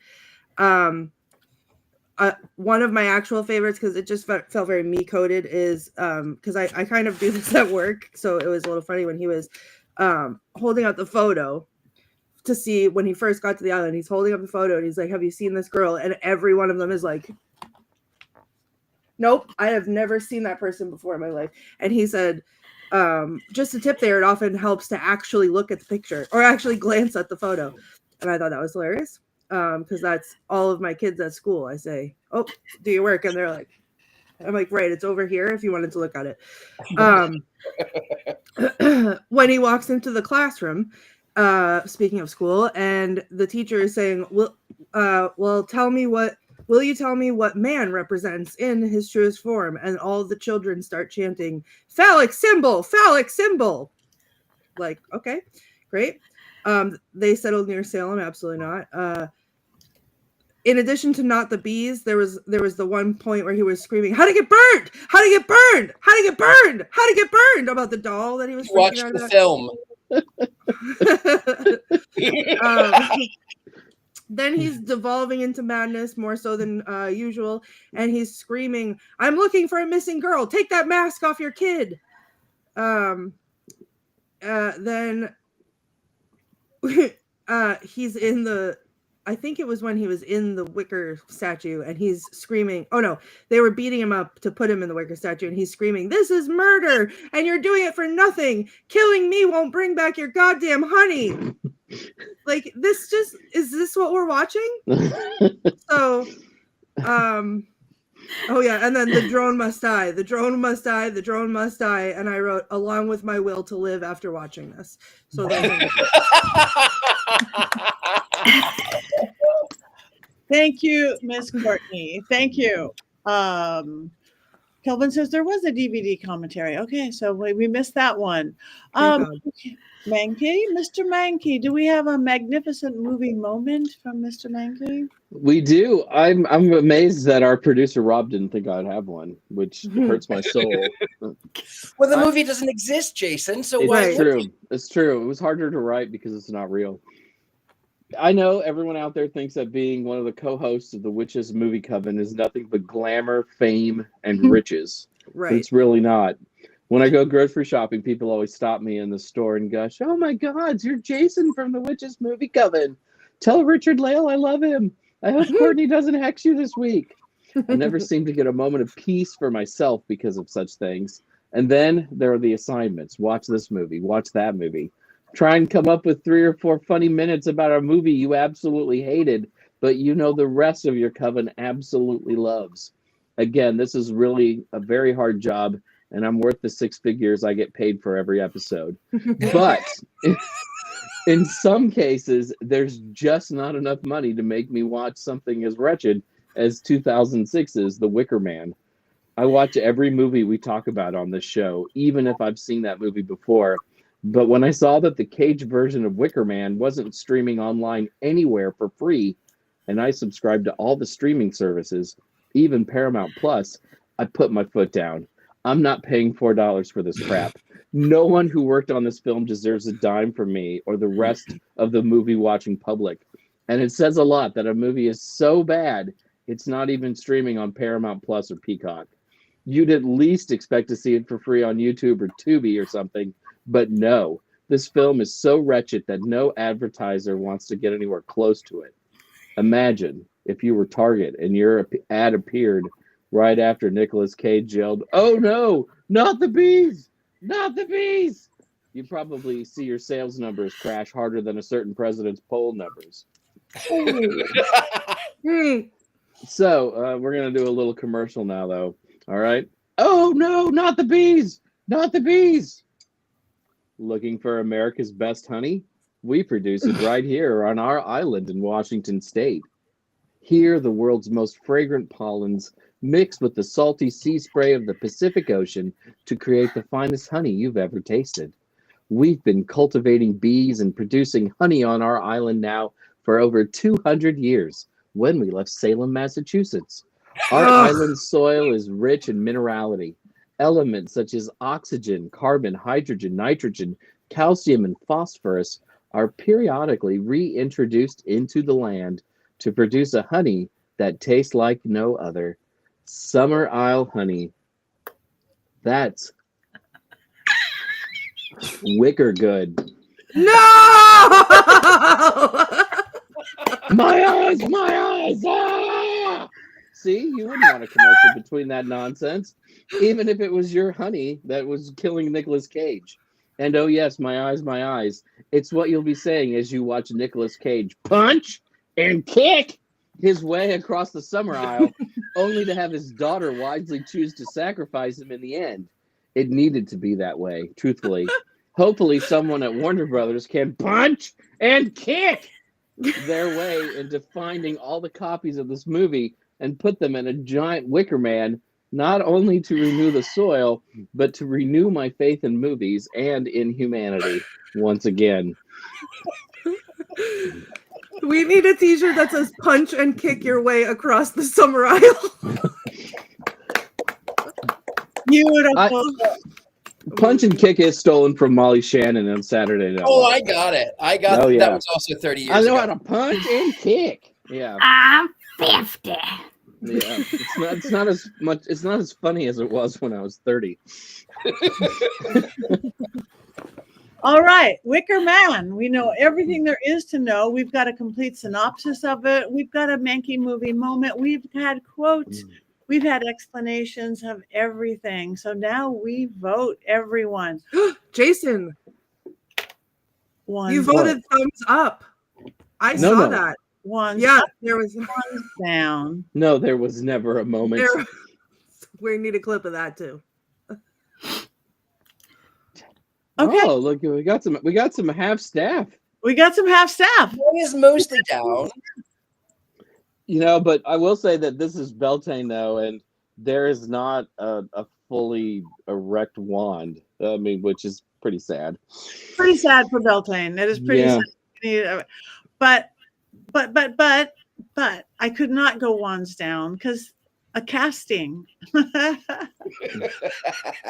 One of my actual favorites, because it just felt very me coded, is because I kind of do this at work. So it was a little funny when he was holding out the photo to see when he first got to the island. He's holding up the photo and he's like, "Have you seen this girl?" And every one of them is like, "Nope, I have never seen that person before in my life." And he said, just a tip there, it often helps to actually look at the picture or actually glance at the photo. And I thought that was hilarious because that's all of my kids at school. I say, "Oh, do your work?" And they're like, I'm like, "Right, it's over here if you wanted to look at it." When he walks into the classroom, speaking of school, and the teacher is saying, well, tell me what Will you tell me what man represents in his truest form? And all the children start chanting, phallic symbol, phallic symbol. Like, okay, great. They settled near Salem. Absolutely not. In addition to not the bees, there was the one point where he was screaming, "How to get burned? How to get burned? How to get burned? How to get burned?" about the doll that he was Watch freaking out the about. film. Then he's devolving into madness more so than usual, and he's screaming, "I'm looking for a missing girl. Take that mask off your kid." Then he's in the, I think it was when he was in the Wicker statue, and he's screaming, oh no, they were beating him up to put him in the Wicker statue, and he's screaming, "This is murder, and you're doing it for nothing. Killing me won't bring back your goddamn honey." Like, is this what we're watching? So, oh yeah, and then the drone must die, the drone must die, the drone must die, and I wrote, along with my will to live after watching this. So Thank you, Miss Courtney. Thank you. Kelvin says there was a DVD commentary. Okay, so we missed that one. Okay. Mankey, Mr. Mankey, do we have a magnificent movie moment from Mr. Mankey? We do. I'm amazed that our producer Rob didn't think I'd have one, which hurts my soul. Well, the movie doesn't exist, Jason. So it's why? True. It's true. It was harder to write because it's not real. I know everyone out there thinks that being one of the co-hosts of the Witches Movie Coven is nothing but glamour, fame, and riches. Right. But it's really not. When I go grocery shopping, people always stop me in the store and gush, "Oh my God, you're Jason from the Witches Movie Coven. Tell Richard-Lael I love him. I hope Courtney doesn't hex you this week." I never seem to get a moment of peace for myself because of such things. And then there are the assignments. Watch this movie. Watch that movie. Try and come up with 3 or 4 funny minutes about a movie you absolutely hated, but you know the rest of your coven absolutely loves. Again, this is really a very hard job, and I'm worth the 6 figures I get paid for every episode. But in some cases, there's just not enough money to make me watch something as wretched as 2006's The Wicker Man. I watch every movie we talk about on this show, even if I've seen that movie before. But when I saw that the Cage version of Wicker Man wasn't streaming online anywhere for free, and I subscribed to all the streaming services, even Paramount Plus, I put my foot down. I'm not paying $4 for this crap. No one who worked on this film deserves a dime from me or the rest of the movie-watching public. And it says a lot that a movie is so bad, it's not even streaming on Paramount Plus or Peacock. You'd at least expect to see it for free on YouTube or Tubi or something. But no, this film is so wretched that no advertiser wants to get anywhere close to it. Imagine if you were Target and your ad appeared right after Nicolas Cage yelled, "Oh no, not the bees, not the bees." You'd probably see your sales numbers crash harder than a certain president's poll numbers. So we're going to do a little commercial now, though. All right. "Oh no, not the bees, not the bees." Looking for America's best honey? We produce it right here on our island in Washington State. Here, the world's most fragrant pollens mix with the salty sea spray of the Pacific Ocean to create the finest honey you've ever tasted. We've been cultivating bees and producing honey on our island now for over 200 years, when we left Salem, Massachusetts. Our island's soil is rich in minerality. Elements such as oxygen, carbon, hydrogen, nitrogen, calcium, and phosphorus are periodically reintroduced into the land to produce a honey that tastes like no other. Summer Isle honey. That's wicker good. No! My eyes, my eyes! Ah! See, you wouldn't want a commercial between that nonsense, even if it was your honey that was killing Nicolas Cage. And oh yes, my eyes, my eyes. It's what you'll be saying as you watch Nicolas Cage punch and kick his way across the Summer Isle, only to have his daughter wisely choose to sacrifice him in the end. It needed to be that way, truthfully. Hopefully someone at Warner Brothers can punch and kick their way into finding all the copies of this movie and put them in a giant Wicker Man, not only to renew the soil, but to renew my faith in movies and in humanity once again. We need a t-shirt that says punch and kick your way across the summer aisle. Beautiful. Punch and Kick is stolen from Molly Shannon on Saturday Night. Oh, I got it. Oh, yeah. That was also 30 years I know ago. how to punch and kick. Yeah. I'm 50. Yeah. It's not as much. It's not as funny as it was when I was 30. All right, Wicker Man. We know everything there is to know. We've got a complete synopsis of it. We've got a Mankey movie moment. We've had quotes. We've had explanations of everything. So now we vote, everyone. Jason, you voted thumbs up. I saw that. One. Yeah, there was one down. No, there was never a moment. We need a clip of that too. Okay. Oh, look, we got some half staff. We got some half staff. One is mostly down. You know, but I will say that this is Beltane, though, and there is not a fully erect wand. I mean, which is pretty sad. Pretty sad for Beltane. It is pretty sad. But I could not go wands down because a casting. You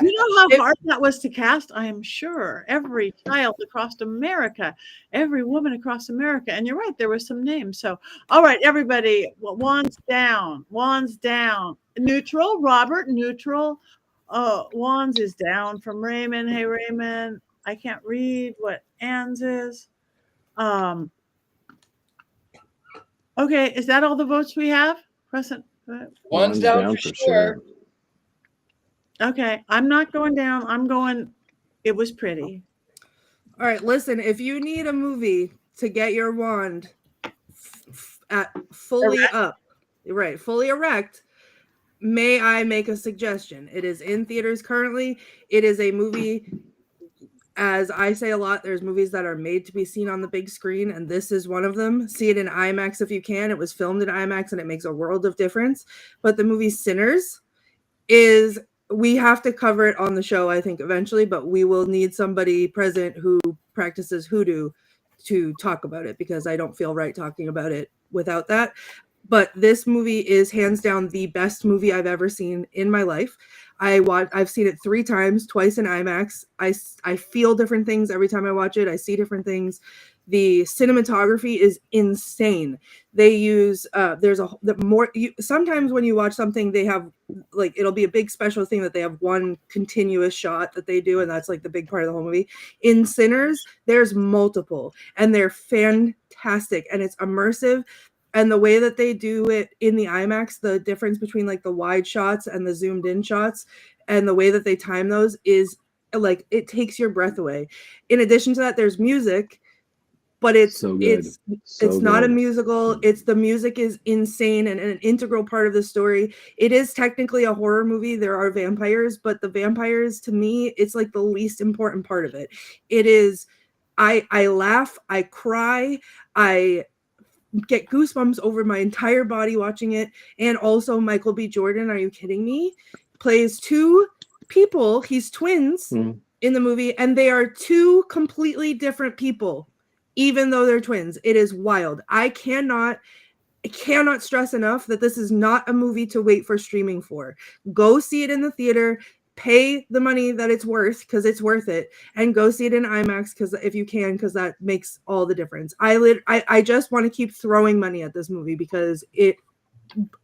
know how hard that was to cast? I am sure. Every child across America, every woman across America. And you're right, there were some names. So, all right, everybody, wands down. Wands down. Neutral, Robert, neutral. Wands is down from Raymond. Hey, Raymond, I can't read what Ann's is. Okay, is that all the votes we have? Crescent. One's down for sure. Okay, I'm not going down. I'm going, it was pretty. All right, listen, if you need a movie to get your wand at fully erect. Up, right, fully erect, may I make a suggestion? It is in theaters currently. It is a movie, as I say a lot, there's movies that are made to be seen on the big screen, and this is one of them. See it in IMAX if you can. It was filmed in IMAX, and it makes a world of difference. But the movie Sinners is, we have to cover it on the show, I think, eventually, but we will need somebody present who practices hoodoo to talk about it, because I don't feel right talking about it without that. But this movie is hands down the best movie I've ever seen in my life. I've seen it 3 times, twice in IMAX. I feel different things every time I watch it. I see different things. The cinematography is insane. They use sometimes when you watch something, they have like, it'll be a big special thing that they have one continuous shot that they do, and that's like the big part of the whole movie. In Sinners, there's multiple, and they're fantastic, and it's immersive. And the way that they do it in the IMAX, the difference between like the wide shots and the zoomed in shots, and the way that they time those is like, it takes your breath away. In addition to that, there's music, but it's so good. It's not a musical. The music is insane and an integral part of the story. It is technically a horror movie. There are vampires, but the vampires, to me, it's like the least important part of it. It is, I laugh, I cry, I get goosebumps over my entire body watching it. And also Michael B. Jordan, are you kidding me? Plays 2 people. He's twins in the movie, and they are 2 completely different people, even though they're twins. It is wild. I cannot stress enough that this is not a movie to wait for streaming for. Go see it in the theater. Pay the money that it's worth, because it's worth it, and go see it in IMAX, because if you can, because that makes all the difference. I just want to keep throwing money at this movie because it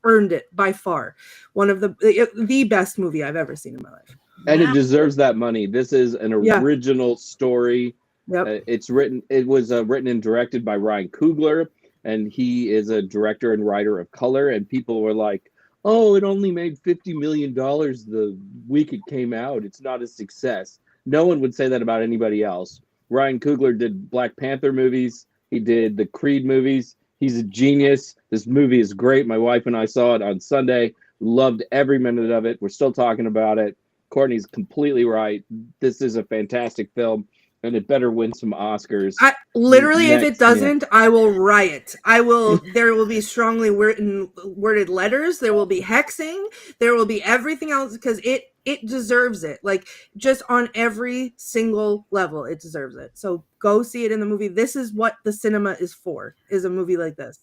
earned it by far. One of the best movie I've ever seen in my life, and it deserves that money. This is an original story. Yep. It was written and directed by Ryan Coogler, and he is a director and writer of color. And people were like, oh, it only made $50 million the week it came out. It's not a success. No one would say that about anybody else. Ryan Coogler did Black Panther movies. He did the Creed movies. He's a genius. This movie is great. My wife and I saw it on Sunday. Loved every minute of it. We're still talking about it. Courtney's completely right. This is a fantastic film. And it better win some Oscars. Literally, if it next year. doesn't, I will riot. There will be strongly worded letters. There will be hexing. There will be everything else because it deserves it. Like, just on every single level, it deserves it. So go see it in the movie. This is what the cinema is for, is a movie like this.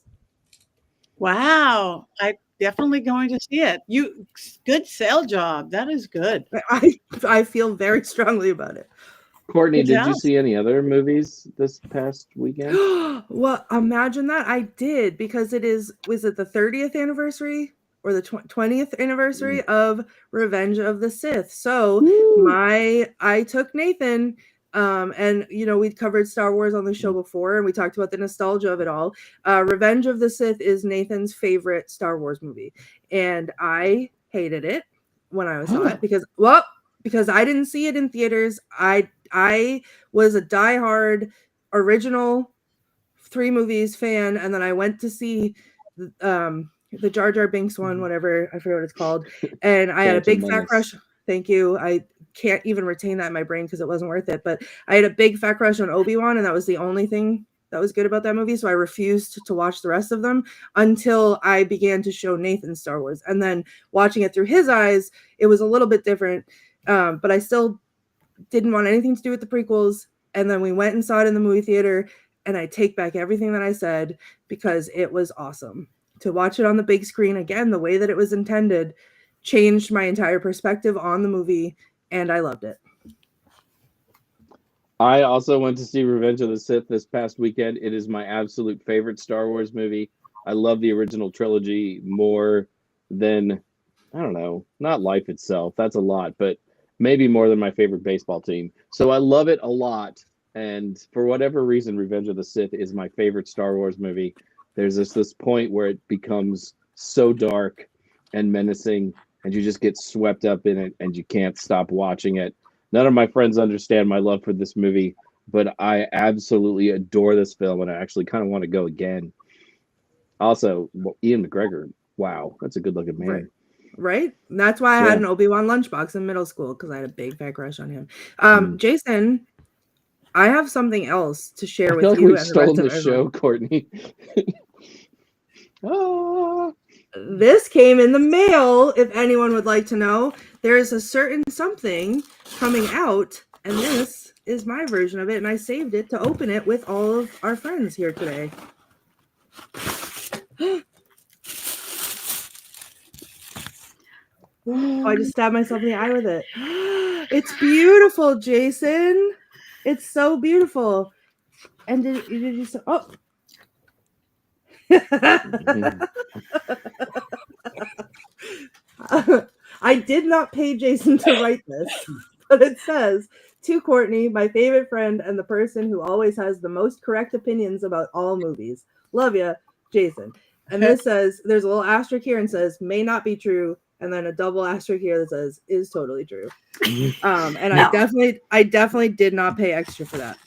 Wow. I'm definitely going to see it. Good sale job. That is good. I feel very strongly about it. Courtney, Good did you job. see any other movies this past weekend? Well, imagine that. I did, because was it the 30th anniversary or the 20th anniversary of Revenge of the Sith? So I took Nathan, and we'd covered Star Wars on the show before, and we talked about the nostalgia of it all. Revenge of the Sith is Nathan's favorite Star Wars movie, and I hated it when I saw it because I didn't see it in theaters. I was a diehard original 3 movies fan, and then I went to see the Jar Jar Binks one, whatever, I forget what it's called, and I had a big fat crush. Thank you. I can't even retain that in my brain because it wasn't worth it, but I had a big fat crush on Obi-Wan, and that was the only thing that was good about that movie, so I refused to watch the rest of them until I began to show Nathan Star Wars, and then watching it through his eyes, it was a little bit different, but I still didn't want anything to do with the prequels. And then we went and saw it in the movie theater, and I take back everything that I said because it was awesome. To watch it on the big screen again, the way that it was intended, changed my entire perspective on the movie, and I loved it. I also went to see Revenge of the Sith this past weekend. It is my absolute favorite Star Wars movie. I love the original trilogy more than, I don't know, not life itself. That's a lot, but maybe more than my favorite baseball team. So I love it a lot. And for whatever reason, Revenge of the Sith is my favorite Star Wars movie. There's this point where it becomes so dark and menacing, and you just get swept up in it, and you can't stop watching it. None of my friends understand my love for this movie, but I absolutely adore this film, and I actually kind of want to go again. Also, Ian McGregor, wow, that's a good-looking man. Right? And that's why I had an Obi-Wan lunchbox in middle school, because I had a big fat crush on him. Jason, I have something else to share with you. We've stolen the show, Courtney. This came in the mail, if anyone would like to know. There is a certain something coming out, and this is my version of it, and I saved it to open it with all of our friends here today. Oh, I just stabbed myself in the eye with it. It's beautiful, Jason. It's so beautiful. And did you say, oh. I did not pay Jason to write this, but it says, to Courtney, my favorite friend and the person who always has the most correct opinions about all movies. Love ya, Jason. And this says, there's a little asterisk here and says, may not be true. And then a double asterisk here that says, is totally true. And no. I definitely did not pay extra for that.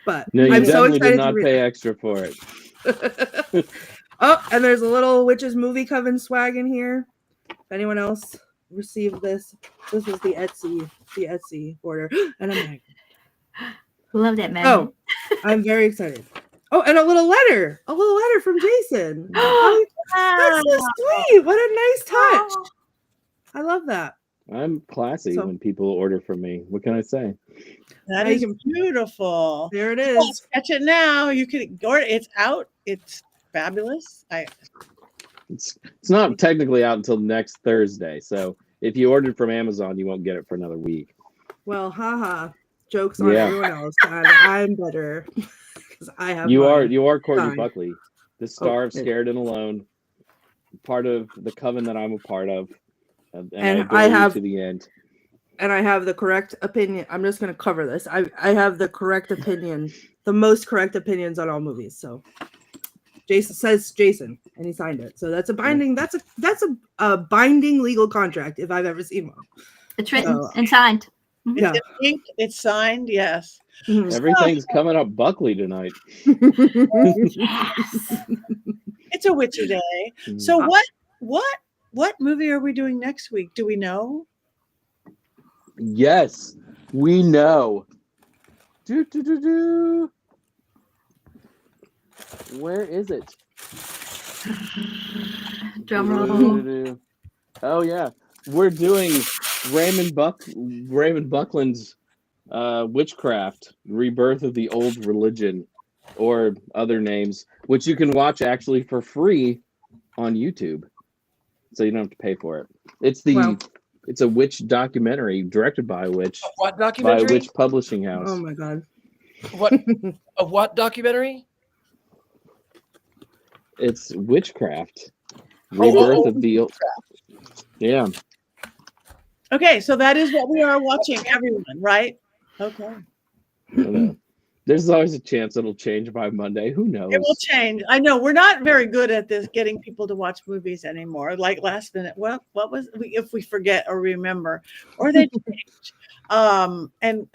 But no, you I'm definitely so excited did not to read pay it. extra for it. Oh, and there's a little Witches Movie Coven swag in here. If anyone else received this was the Etsy order. And I'm like, love that, man. Oh, I'm very excited. Oh, and a little letter from Jason. Oh, that's so sweet. What a nice touch. I love that. I'm classy when people order from me. What can I say? That is beautiful. There it is. Catch it now. You can order. It's out. It's fabulous. It's not technically out until next Thursday. So if you ordered from Amazon, you won't get it for another week. Well, haha. Jokes on everyone else. I'm better. I have you are Courtney Buckley, the star of Scared and Alone, part of the Coven that I'm a part of, and I have to the end. And I have the correct opinion. I'm just going to cover this. I have the correct opinion, the most correct opinions on all movies. So Jason says Jason, and he signed it. So that's a binding. That's a binding legal contract if I've ever seen one. It's written and signed. It's inked, it's signed, yes. Everything's coming up Buckley tonight. Yes. It's a witchy day. So what movie are we doing next week? Do we know? Yes, we know. Where is it? Drum roll. Oh yeah, we're doing Raymond Buckland's Witchcraft: Rebirth of the Old Religion, or other names, which you can watch actually for free on YouTube, so you don't have to pay for it. It's a witch documentary directed by a witch. What By a documentary? witch publishing house. Oh my god. What? A what documentary? It's Witchcraft: Rebirth of the Old. Yeah. Okay, so that is what we are watching, everyone, right? Okay. I don't know. There's always a chance it'll change by Monday. Who knows? It will change. I know we're not very good at this, getting people to watch movies anymore. Like last minute, what was if we forget or remember, or they change. And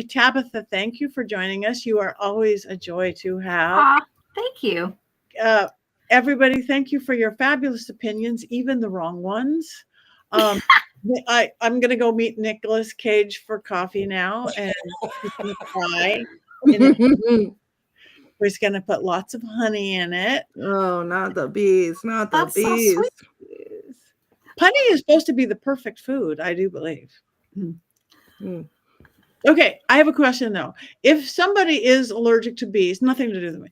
Tabitha, thank you for joining us. You are always a joy to have. Aw, thank you. Everybody, thank you for your fabulous opinions, even the wrong ones. I'm going to go meet Nicolas Cage for coffee now, and he's going to cry. He's going to put lots of honey in it. Oh, not the bees, not the That's so bees. sweet. Honey is supposed to be the perfect food, I do believe. Mm. Okay, I have a question though. If somebody is allergic to bees, nothing to do with me,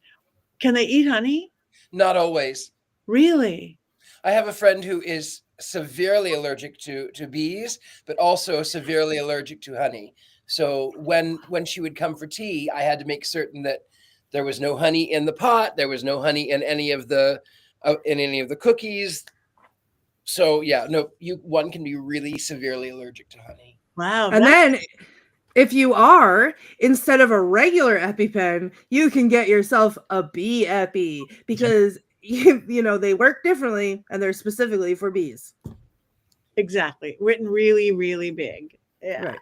can they eat honey? Not always. Really? I have a friend who is severely allergic to bees, but also severely allergic to honey. So when she would come for tea, I had to make certain that there was no honey in the pot, there was no honey in any of the cookies. So yeah, no, one can be really severely allergic to honey. Wow. And then if you are, instead of a regular EpiPen, you can get yourself a bee epi, because you know they work differently and they're specifically for bees. Exactly. Written really, really big. Yeah. Right.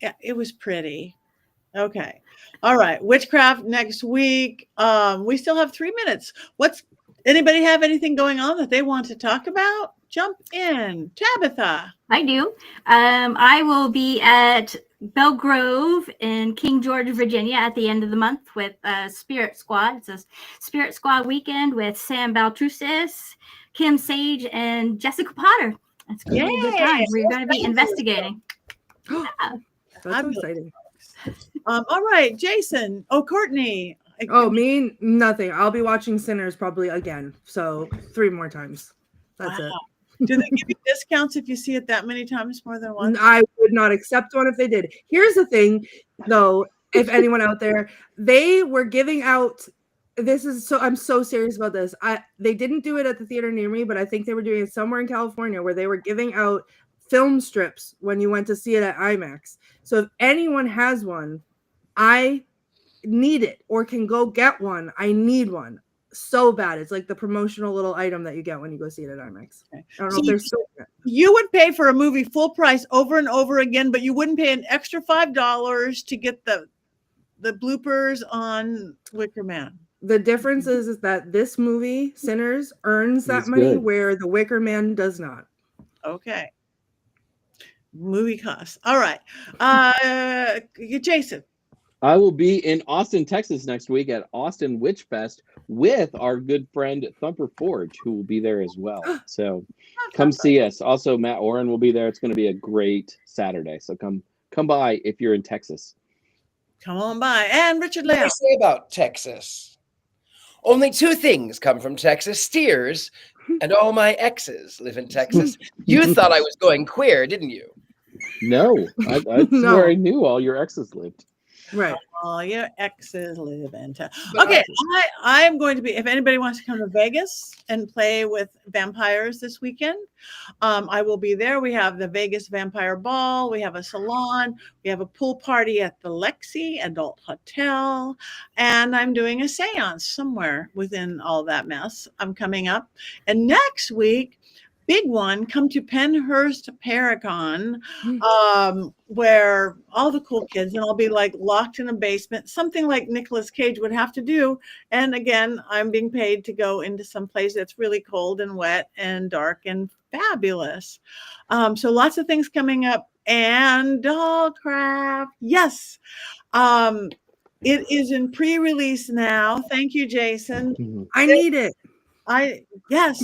Yeah, it was pretty. Okay. All right. Witchcraft next week. We still have 3 minutes. Anybody have anything going on that they want to talk about? Jump in. Tabitha. I do. I will be at Belle Grove in King George, Virginia at the end of the month with Spirit Squad. It's a Spirit Squad weekend with Sam Baltrusis, Kim Sage, and Jessica Potter. It's going to be a good time. We're going to be investigating. Yeah. That's so exciting. All right, Jason. Oh, Courtney. Oh, me? Nothing. I'll be watching Sinners probably again. So 3 more times. That's it. Do they give you discounts if you see it that many times more than once? I would not accept one if they did. Here's the thing, though, if anyone out there, they were giving out, I'm so serious about this. They didn't do it at the theater near me, but I think they were doing it somewhere in California where they were giving out film strips when you went to see it at IMAX. So if anyone has one, I need it, or can go get one. I need one so bad. It's like the promotional little item that you get when you go see it at IMAX. Okay. I don't know if they're still You would pay for a movie full price over and over again, but you wouldn't pay an extra $5 to get the bloopers on Wicker Man. The difference is that this movie, Sinners, earns that It's money good. where the Wicker Man does not. Okay. Movie costs. All right. Jason. I will be in Austin, Texas next week at Austin Witch Fest with our good friend Thumper Forge, who will be there as well. So come see us. Also, Matt Oren will be there. It's going to be a great Saturday. So come by if you're in Texas. Come on by. And Richard What do Lael. I say about Texas? Only 2 things come from Texas: steers, and all my exes live in Texas. You thought I was going queer, didn't you? No, that's No. where I knew all your exes lived. Right. Oh, your exes live in town. But Okay, I'm going to be, if anybody wants to come to Vegas and play with vampires this weekend, I will be there. We have the Vegas Vampire Ball. We have a salon. We have a pool party at the Lexi Adult Hotel. And I'm doing a seance somewhere within all that mess. I'm coming up. And next week, big one, come to Penhurst Paracon, where all the cool kids, and I'll be like locked in a basement, something like Nicolas Cage would have to do. And again, I'm being paid to go into some place that's really cold and wet and dark and fabulous. So lots of things coming up and Dollcraft. Yes. It is in pre-release now. Thank you, Jason. I need it. Yes.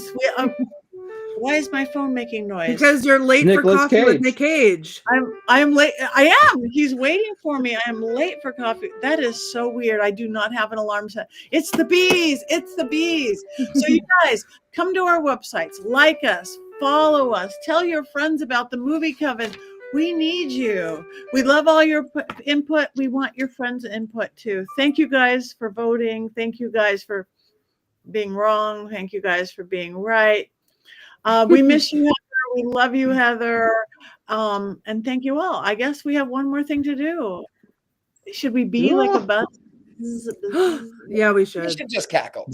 Why is my phone making noise? Because you're late Nicolas for coffee with Cage. Nick Cage. I am late. I am. He's waiting for me. I am late for coffee. That is so weird. I do not have an alarm set. It's the bees. It's the bees. So you guys come to our websites, like us, follow us, tell your friends about the movie Coven. We need you. We love all your input. We want your friends' input too. Thank you guys for voting. Thank you guys for being wrong. Thank you guys for being right. We miss you, Heather. We love you, Heather. And thank you all. I guess we have one more thing to do. Should we be like a buzz? Yeah, we You should. should just cackle.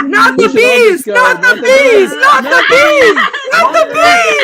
Not the bees! Not the bees! Not the bees! Not the bees!